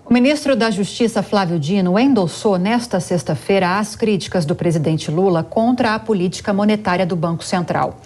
O ministro da Justiça, Flávio Dino, endossou nesta sexta-feira as críticas do presidente Lula contra a política monetária do Banco Central.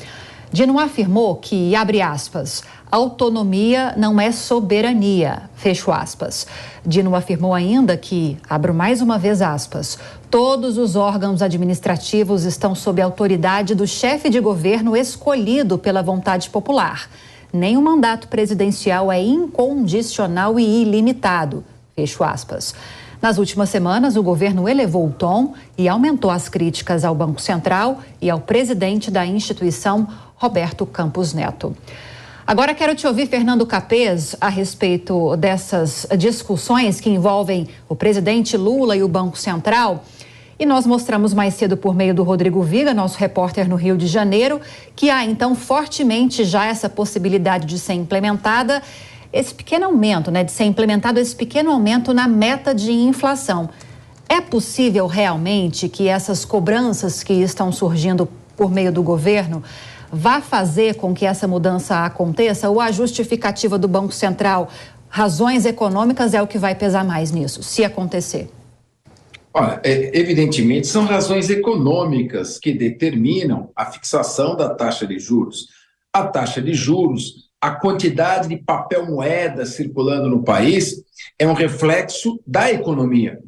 Dino afirmou que, abre aspas, autonomia não é soberania, fecho aspas. Dino afirmou ainda que, abro mais uma vez aspas, todos os órgãos administrativos estão sob a autoridade do chefe de governo escolhido pela vontade popular. Nenhum mandato presidencial é incondicional e ilimitado, fecho aspas. Nas últimas semanas, o governo elevou o tom e aumentou as críticas ao Banco Central e ao presidente da instituição, Roberto Campos Neto. Agora quero te ouvir, Fernando Capês, a respeito dessas discussões que envolvem o presidente Lula e o Banco Central. E nós mostramos mais cedo por meio do Rodrigo Viga, nosso repórter no Rio de Janeiro, que há então fortemente já essa possibilidade de ser implementada esse pequeno aumento, de ser implementado esse pequeno aumento na meta de inflação. É possível realmente que essas cobranças que estão surgindo por meio do governo vá fazer com que essa mudança aconteça? Ou a justificativa do Banco Central, razões econômicas, é o que vai pesar mais nisso, se acontecer? Olha, evidentemente são razões econômicas que determinam a fixação da taxa de juros. A taxa de juros, a quantidade de papel moeda circulando no país é um reflexo da economia.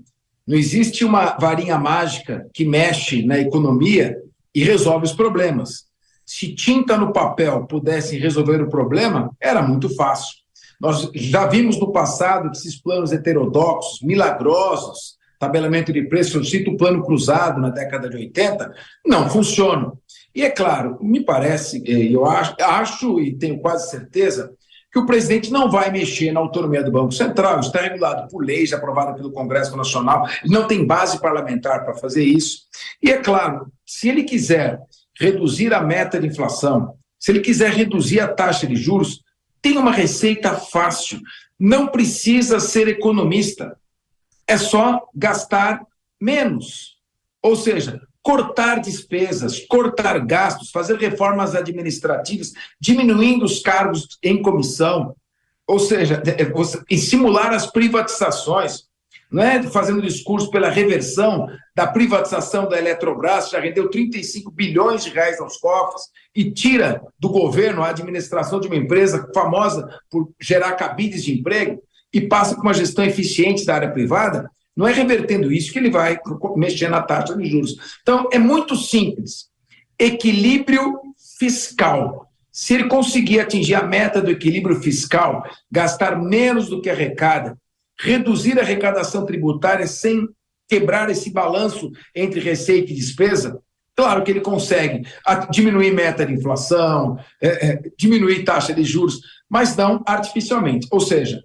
Não existe uma varinha mágica que mexe na economia e resolve os problemas. Se tinta no papel pudesse resolver o problema, era muito fácil. Nós já vimos no passado que esses planos heterodoxos, milagrosos, tabelamento de preço, eu cito o plano cruzado na década de 80, não funcionam. E é claro, me parece, eu acho e tenho quase certeza, que o presidente não vai mexer na autonomia do Banco Central, está regulado por leis aprovada pelo Congresso Nacional, ele não tem base parlamentar para fazer isso. E é claro, se ele quiser reduzir a meta de inflação, se ele quiser reduzir a taxa de juros, tem uma receita fácil, não precisa ser economista, é só gastar menos, ou seja, cortar despesas, cortar gastos, fazer reformas administrativas, diminuindo os cargos em comissão, ou seja, estimular as privatizações, não é fazendo discurso pela reversão da privatização da Eletrobras, já rendeu 35 bilhões de reais aos cofres e tira do governo a administração de uma empresa famosa por gerar cabides de emprego e passa com uma gestão eficiente da área privada. Não é revertendo isso que ele vai mexer na taxa de juros. Então, é muito simples. Equilíbrio fiscal. Se ele conseguir atingir a meta do equilíbrio fiscal, gastar menos do que arrecada, reduzir a arrecadação tributária sem quebrar esse balanço entre receita e despesa, claro que ele consegue diminuir meta de inflação, diminuir taxa de juros, mas não artificialmente. Ou seja,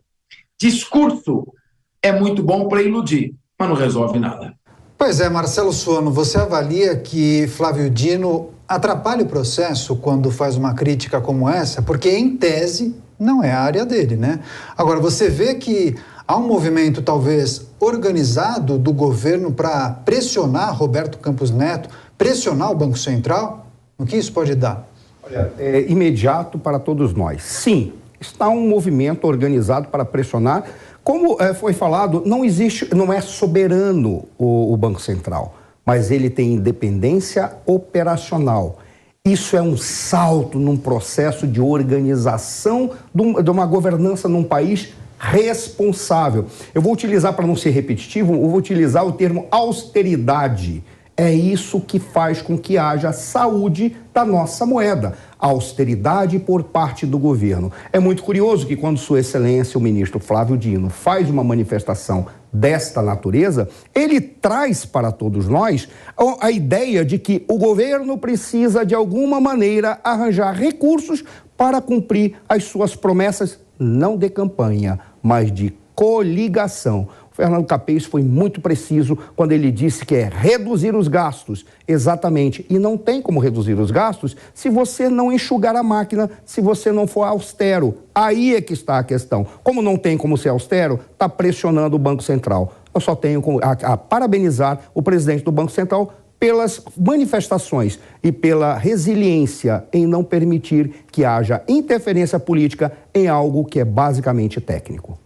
discurso é muito bom para iludir, mas não resolve nada. Pois é, Marcelo Suano, você avalia que Flávio Dino atrapalha o processo quando faz uma crítica como essa? Porque, em tese, não é a área dele, né? Agora, você vê que há um movimento, talvez, organizado do governo para pressionar Roberto Campos Neto, pressionar o Banco Central? O que isso pode dar? Olha, é imediato para todos nós. Sim, está um movimento organizado para pressionar. Como foi falado, não é soberano o Banco Central, mas ele tem independência operacional. Isso é um salto num processo de organização de uma governança num país responsável. Eu vou utilizar, para não ser repetitivo, eu vou utilizar o termo austeridade. É isso que faz com que haja saúde da nossa moeda. Austeridade por parte do governo. É muito curioso que quando Sua Excelência, o ministro Flávio Dino, faz uma manifestação desta natureza, ele traz para todos nós a ideia de que o governo precisa, de alguma maneira, arranjar recursos para cumprir as suas promessas, não de campanha, mas de coligação. Fernando Capês foi muito preciso quando ele disse que é reduzir os gastos, exatamente, e não tem como reduzir os gastos se você não enxugar a máquina, se você não for austero. Aí é que está a questão. Como não tem como ser austero, está pressionando o Banco Central. Eu só tenho a parabenizar o presidente do Banco Central pelas manifestações e pela resiliência em não permitir que haja interferência política em algo que é basicamente técnico.